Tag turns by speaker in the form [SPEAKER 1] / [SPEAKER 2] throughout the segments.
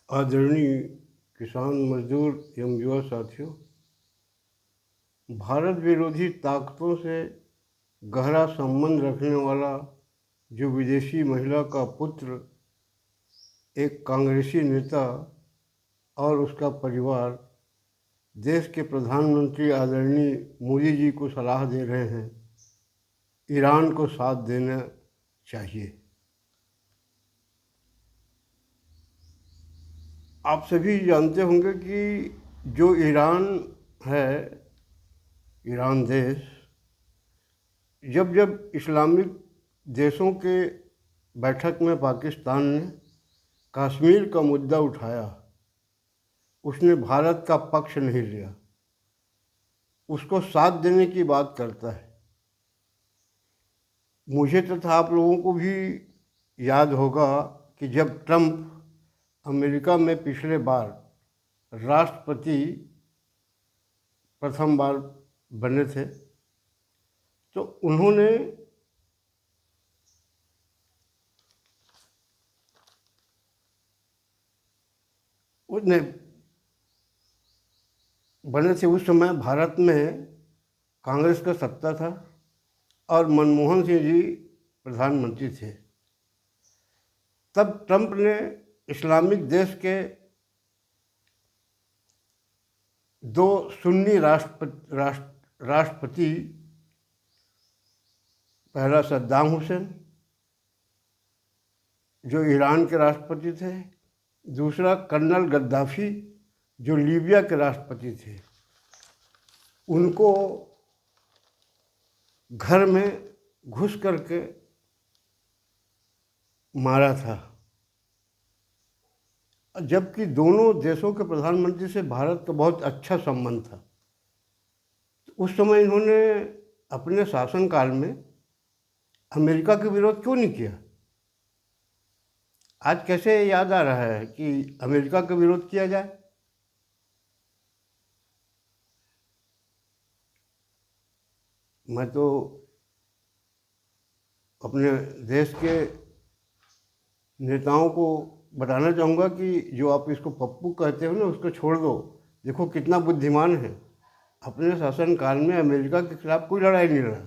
[SPEAKER 1] आदरणीय किसान मजदूर एवं युवा साथियों, भारत विरोधी ताकतों से गहरा संबंध रखने वाला जो विदेशी महिला का पुत्र एक कांग्रेसी नेता और उसका परिवार देश के प्रधानमंत्री आदरणीय मोदी जी को सलाह दे रहे हैं, ईरान को साथ देना चाहिए। आप सभी जानते होंगे कि जो ईरान है, ईरान देश जब जब इस्लामिक देशों के बैठक में पाकिस्तान ने कश्मीर का मुद्दा उठाया, उसने भारत का पक्ष नहीं लिया, उसको साथ देने की बात करता है। मुझे तथा आप लोगों को भी याद होगा कि जब ट्रंप अमेरिका में पिछले बार राष्ट्रपति प्रथम बार बने थे, तो उन्होंने बने थे उस समय भारत में कांग्रेस का सत्ता था और मनमोहन सिंह जी प्रधानमंत्री थे। तब ट्रंप ने इस्लामिक देश के दो सुन्नी राष्ट्रपति, पहला सद्दाम हुसैन जो ईरान के राष्ट्रपति थे, दूसरा कर्नल गद्दाफी जो लीबिया के राष्ट्रपति थे, उनको घर में घुस करके मारा था। जबकि दोनों देशों के प्रधानमंत्री से भारत का बहुत अच्छा संबंध था। उस समय इन्होंने अपने शासनकाल में अमेरिका के विरोध क्यों नहीं किया? आज कैसे याद आ रहा है कि अमेरिका का विरोध किया जाए? मैं तो अपने देश के नेताओं को बताना चाहूँगा कि जो आप इसको पप्पू कहते हो ना, उसको छोड़ दो। देखो कितना बुद्धिमान है, अपने शासनकाल में अमेरिका के खिलाफ कोई लड़ाई नहीं लड़ा,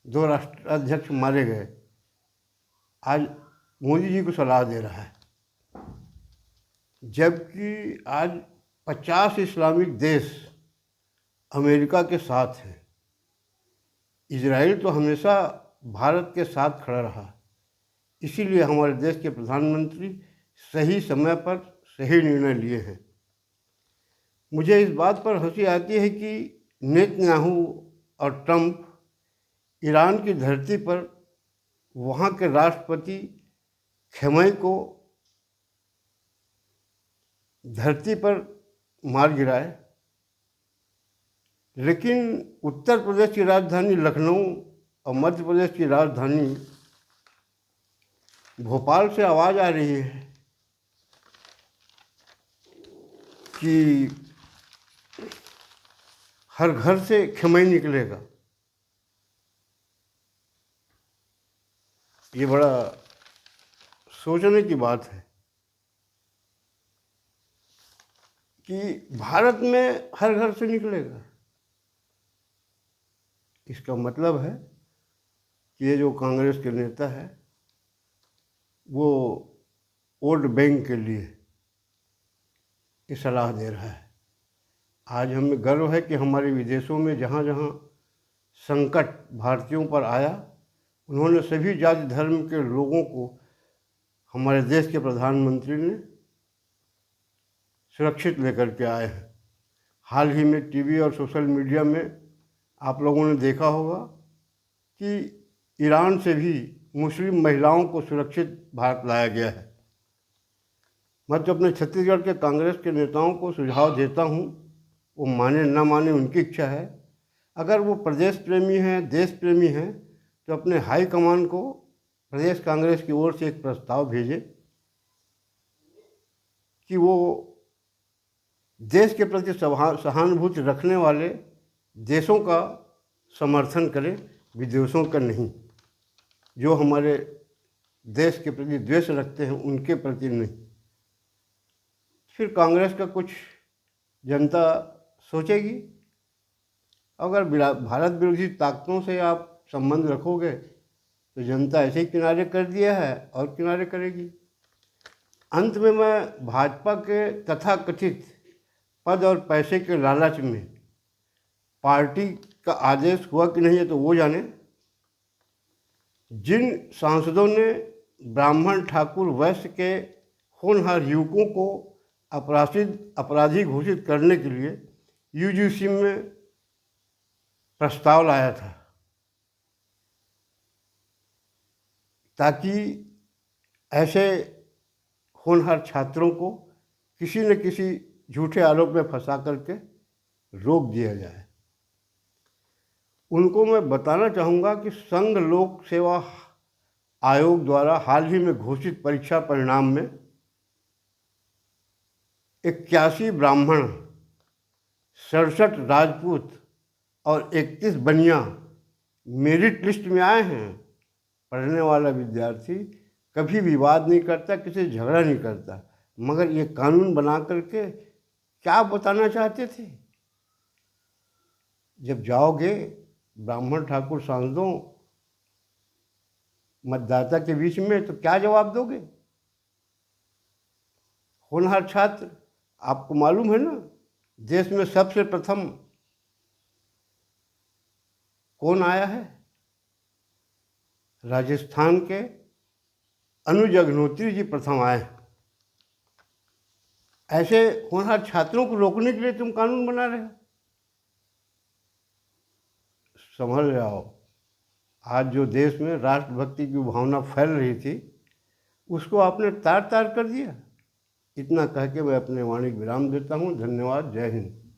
[SPEAKER 1] दो राष्ट्राध्यक्ष मारे गए। आज मोदी जी को सलाह दे रहा है, जबकि आज 50 इस्लामिक देश अमेरिका के साथ हैं। इजराइल तो हमेशा भारत के साथ खड़ा रहा, इसीलिए हमारे देश के प्रधानमंत्री सही समय पर सही निर्णय लिए हैं। मुझे इस बात पर हंसी आती है कि नेतन्याहू और ट्रंप ईरान की धरती पर वहाँ के राष्ट्रपति खमेनी को धरती पर मार गिराए, लेकिन उत्तर प्रदेश की राजधानी लखनऊ और मध्य प्रदेश की राजधानी भोपाल से आवाज़ आ रही है कि हर घर से खमेनी निकलेगा। ये बड़ा सोचने की बात है कि भारत में हर घर से निकलेगा। इसका मतलब है कि ये जो कांग्रेस के नेता है वो वोट बैंक के लिए ये सलाह दे रहा है। आज हमें गर्व है कि हमारे विदेशों में जहाँ जहाँ संकट भारतीयों पर आया, उन्होंने सभी जाति धर्म के लोगों को हमारे देश के प्रधानमंत्री ने सुरक्षित लेकर के आए हैं। हाल ही में टीवी और सोशल मीडिया में आप लोगों ने देखा होगा कि ईरान से भी मुस्लिम महिलाओं को सुरक्षित भारत लाया गया है। मैं तो अपने छत्तीसगढ़ के कांग्रेस के नेताओं को सुझाव देता हूँ, वो माने ना माने उनकी इच्छा है। अगर वो प्रदेश प्रेमी हैं, देश प्रेमी हैं, तो अपने हाई कमान को प्रदेश कांग्रेस की ओर से एक प्रस्ताव भेजें कि वो देश के प्रति सहानुभूति रखने वाले देशों का समर्थन करें, विदेशों का नहीं। जो हमारे देश के प्रति द्वेष रखते हैं उनके प्रति नहीं। फिर कांग्रेस का कुछ जनता सोचेगी। अगर भारत विरोधी ताकतों से आप संबंध रखोगे तो जनता ऐसे ही किनारे कर दिया है और किनारे करेगी। अंत में मैं भाजपा के तथाकथित पद और पैसे के लालच में पार्टी का आदेश हुआ कि नहीं है तो वो जाने। जिन सांसदों ने ब्राह्मण ठाकुर वैश्य के होनहार युवकों को अपराधी घोषित करने के लिए यूजीसी में प्रस्ताव लाया था ताकि ऐसे होनहार छात्रों को किसी न किसी झूठे आरोप में फंसा करके रोक दिया जाए, उनको मैं बताना चाहूँगा कि संघ लोक सेवा आयोग द्वारा हाल ही में घोषित परीक्षा परिणाम में 81 ब्राह्मण, 67 राजपूत और 31 बनिया मेरिट लिस्ट में आए हैं। पढ़ने वाला विद्यार्थी कभी विवाद नहीं करता, किसी से झगड़ा नहीं करता, मगर ये कानून बना करके क्या बताना चाहते थे? जब जाओगे ब्राह्मण ठाकुर सांसदों मतदाता के बीच में तो क्या जवाब दोगे? होनहार छात्र, आपको मालूम है ना देश में सबसे प्रथम कौन आया है? राजस्थान के अनुज अग्निहोत्री जी प्रथम आए। ऐसे होनहार छात्रों को रोकने के लिए तुम कानून बना रहे हो? संभल जाओ। आज जो देश में राष्ट्रभक्ति की भावना फैल रही थी उसको आपने तार तार कर दिया। इतना कह के मैं अपने वाणी विराम देता हूँ। धन्यवाद। जय हिंद।